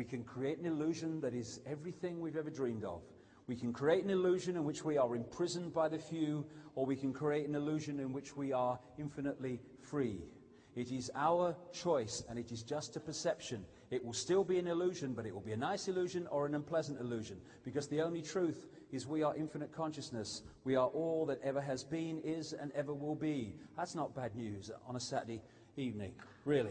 We can create an illusion that is everything we've ever dreamed of. We can create an illusion in which we are imprisoned by the few, or we can create an illusion in which we are infinitely free. It is our choice, and it is just a perception. It will still be an illusion, but it will be a nice illusion or an unpleasant illusion, because the only truth is we are infinite consciousness. We are all that ever has been, is, and ever will be. That's not bad news on a Saturday evening, really.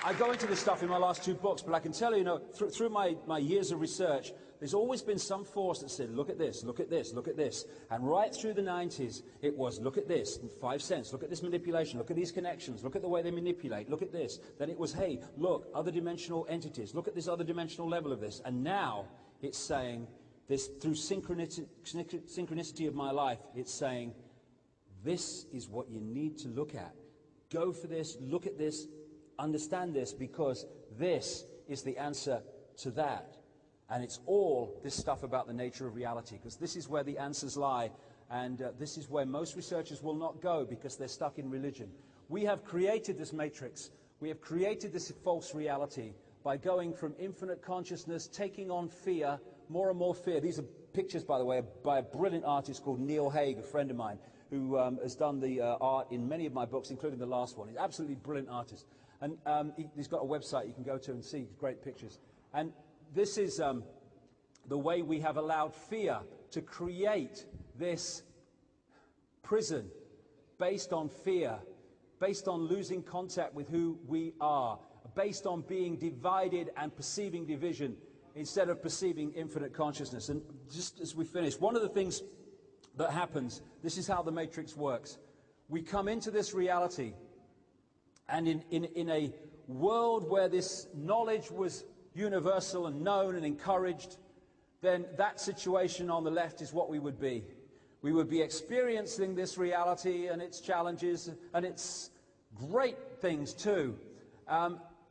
I go into this stuff in my last 2 books, but I can tell you, through my years of research, there's always been some force that said, look at this, look at this, look at this. And right through the 90s, it was, look at this, 5 cents, look at this manipulation, look at these connections, look at the way they manipulate, look at this. Then it was, hey, look, other dimensional entities, look at this other dimensional level of this. And now it's saying, this through synchronicity of my life, it's saying, this is what you need to look at. Go for this, look at this, understand this, because this is the answer to that. And it's all this stuff about the nature of reality, because this is where the answers lie, and this is where most researchers will not go, because they're stuck in religion. We have created this matrix. We have created this false reality by going from infinite consciousness, taking on fear, more and more fear. These are pictures, by the way, by a brilliant artist called Neil Haig, a friend of mine, who has done the art in many of my books, including the last one. He's an absolutely brilliant artist. And he's got a website you can go to and see great pictures. And this is the way we have allowed fear to create this prison based on fear, based on losing contact with who we are, based on being divided and perceiving division instead of perceiving infinite consciousness. And just as we finish, one of the things that happens, this is how the matrix works. We come into this reality, and in a world where this knowledge was universal and known and encouraged, then that situation on the left is what we would be. We would be experiencing this reality and its challenges and its great things too.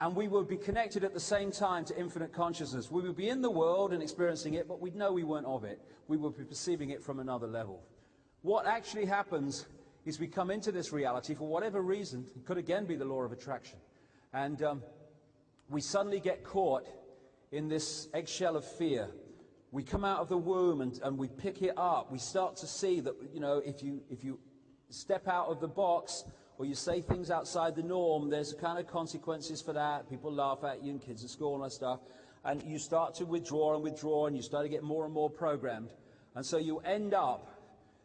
And we would be connected at the same time to infinite consciousness. We would be in the world and experiencing it, but we'd know we weren't of it. We would be perceiving it from another level. What actually happens is we come into this reality for whatever reason. It could again be the law of attraction. And we suddenly get caught in this eggshell of fear. We come out of the womb and we pick it up. We start to see that, if you step out of the box or you say things outside the norm, there's kind of consequences for that. People laugh at you and kids at school and that stuff. And you start to withdraw and you start to get more and more programmed. And so you end up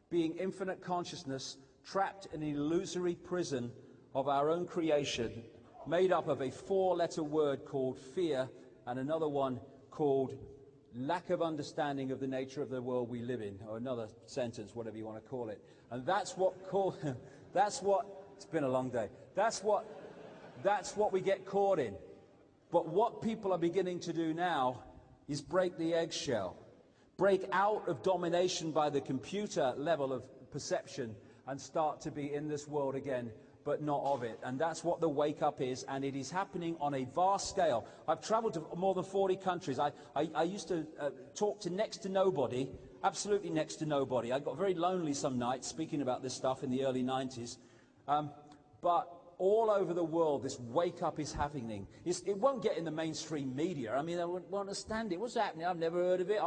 being infinite consciousness, trapped in an illusory prison of our own creation, made up of a 4-letter word called fear and another one called lack of understanding of the nature of the world we live in, or another sentence, whatever you want to call it. And that's what it's been a long day. That's what we get caught in. But what people are beginning to do now is break the eggshell, break out of domination by the computer level of perception and start to be in this world again, but not of it. And that's what the wake-up is, and it is happening on a vast scale. I've traveled to more than 40 countries. I used to talk to next to nobody, absolutely next to nobody. I got very lonely some nights speaking about this stuff in the early 90s. But all over the world, this wake-up is happening. It won't get in the mainstream media. I mean, I won't understand it. What's happening? I've never heard of it.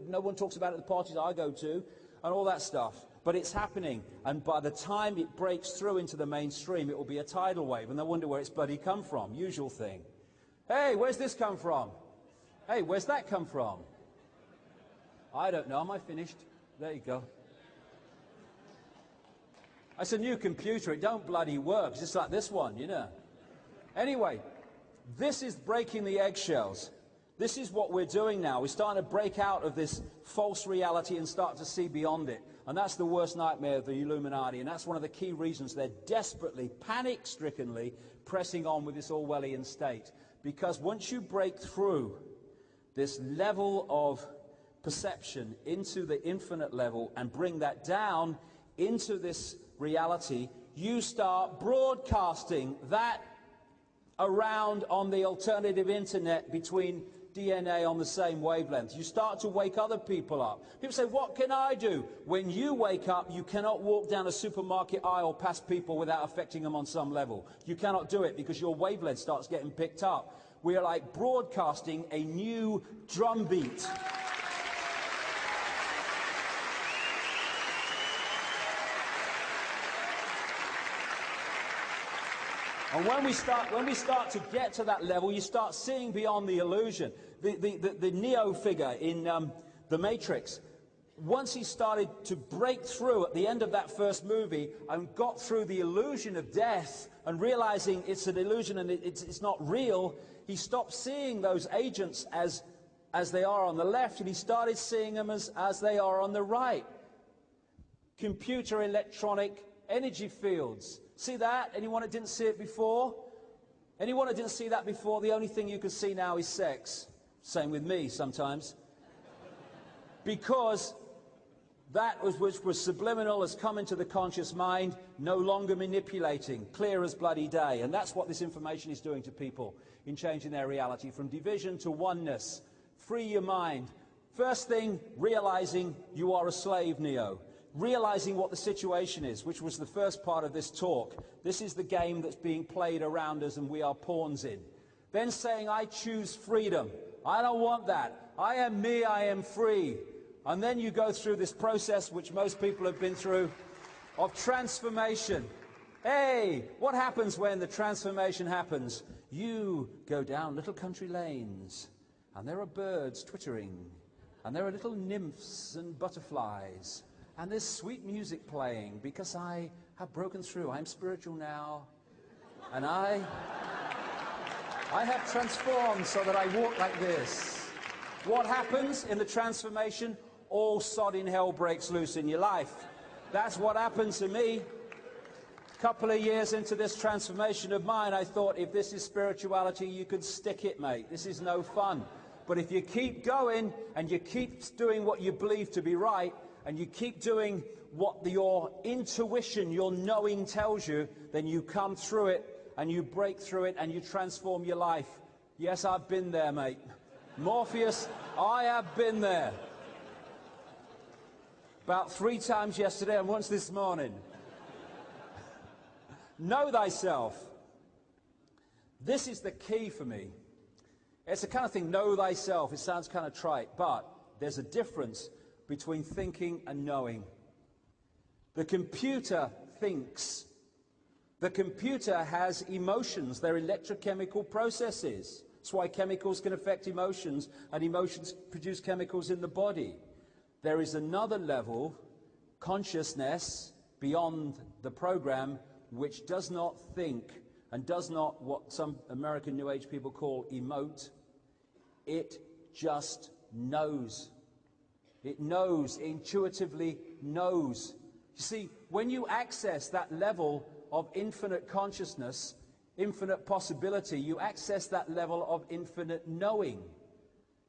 No one talks about it at the parties I go to, and all that stuff. But it's happening, and by the time it breaks through into the mainstream, it will be a tidal wave, and they wonder where it's bloody come from. Usual thing. Hey, where's this come from? Hey, where's that come from? I don't know. Am I finished? There you go. It's a new computer. It don't bloody work. It's just like this one, Anyway, this is breaking the eggshells. This is what we're doing now. We're starting to break out of this false reality and start to see beyond it. And that's the worst nightmare of the Illuminati. And that's one of the key reasons they're desperately, panic-strickenly pressing on with this Orwellian state. Because once you break through this level of perception into the infinite level and bring that down into this reality, you start broadcasting that around on the alternative internet between DNA on the same wavelength. You start to wake other people up. People say, what can I do? When you wake up, you cannot walk down a supermarket aisle past people without affecting them on some level. You cannot do it because your wavelength starts getting picked up. We are like broadcasting a new drumbeat. And when we start to get to that level, you start seeing beyond the illusion. The Neo figure in The Matrix, once he started to break through at the end of that first movie and got through the illusion of death and realizing it's an illusion and it's not real, he stopped seeing those agents as they are on the left, and he started seeing them as they are on the right. Computer electronic energy fields. See that? Anyone that didn't see it before? Anyone that didn't see that before? The only thing you can see now is sex. Same with me sometimes. Because that which was subliminal has come into the conscious mind, no longer manipulating, clear as bloody day. And that's what this information is doing to people in changing their reality from division to oneness. Free your mind. First thing, realizing you are a slave, Neo. Realizing what the situation is, which was the first part of this talk. This is the game that's being played around us and we are pawns in. Then saying, I choose freedom. I don't want that. I am me, I am free. And then you go through this process, which most people have been through, of transformation. Hey, what happens when the transformation happens? You go down little country lanes, and there are birds twittering, and there are little nymphs and butterflies, and there's sweet music playing, because I have broken through. I'm spiritual now. And I have transformed so that I walk like this. What happens in the transformation? All sod in hell breaks loose in your life. That's what happened to me. A couple of years into this transformation of mine, I thought, if this is spirituality, you could stick it, mate. This is no fun. But if you keep going, and you keep doing what you believe to be right, and you keep doing what your intuition, your knowing tells you, then you come through it, and you break through it, and you transform your life. Yes, I've been there, mate. Morpheus, I have been there. About 3 times yesterday and once this morning. Know thyself. This is the key for me. It's the kind of thing, know thyself. It sounds kind of trite, but there's a difference between thinking and knowing. The computer thinks. The computer has emotions. They're electrochemical processes. That's why chemicals can affect emotions, and emotions produce chemicals in the body. There is another level, consciousness, beyond the program, which does not think and does not, what some American New Age people call, emote. It just knows. It knows, it intuitively knows. You see, when you access that level of infinite consciousness, infinite possibility, you access that level of infinite knowing.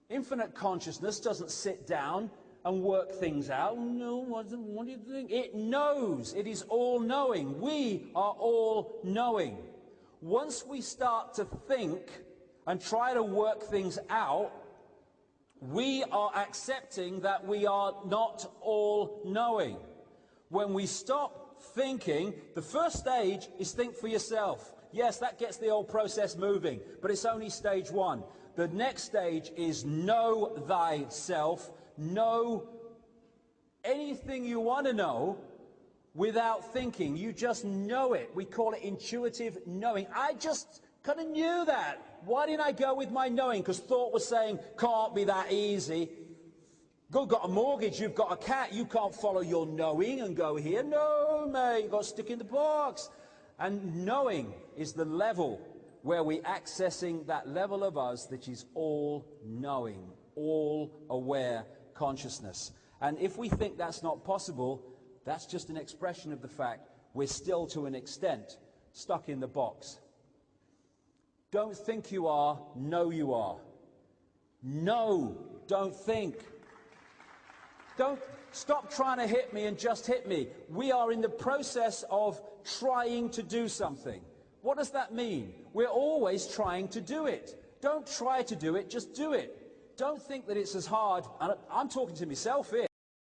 Infinite consciousness doesn't sit down and work things out. No, what do you think? It knows. It is all-knowing. We are all-knowing. Once we start to think and try to work things out, we are accepting that we are not all-knowing. When we stop thinking, the first stage is think for yourself. Yes, that gets the old process moving, but it's only stage 1. The next stage is know thyself. Know anything you want to know without thinking. You just know it. We call it intuitive knowing. I just kind of knew that. Why didn't I go with my knowing? Because thought was saying, can't be that easy. You've got a mortgage, you've got a cat, you can't follow your knowing and go here. No, mate, you've got to stick in the box. And knowing is the level where we're accessing that level of us that is all-knowing, all-aware consciousness. And if we think that's not possible, that's just an expression of the fact we're still, to an extent, stuck in the box. Don't think you are, know you are. No, don't think. Don't stop trying to hit me and just hit me. We are in the process of trying to do something. What does that mean? We're always trying to do it. Don't try to do it, just do it. don't think that it's as hard, and I'm talking to myself here.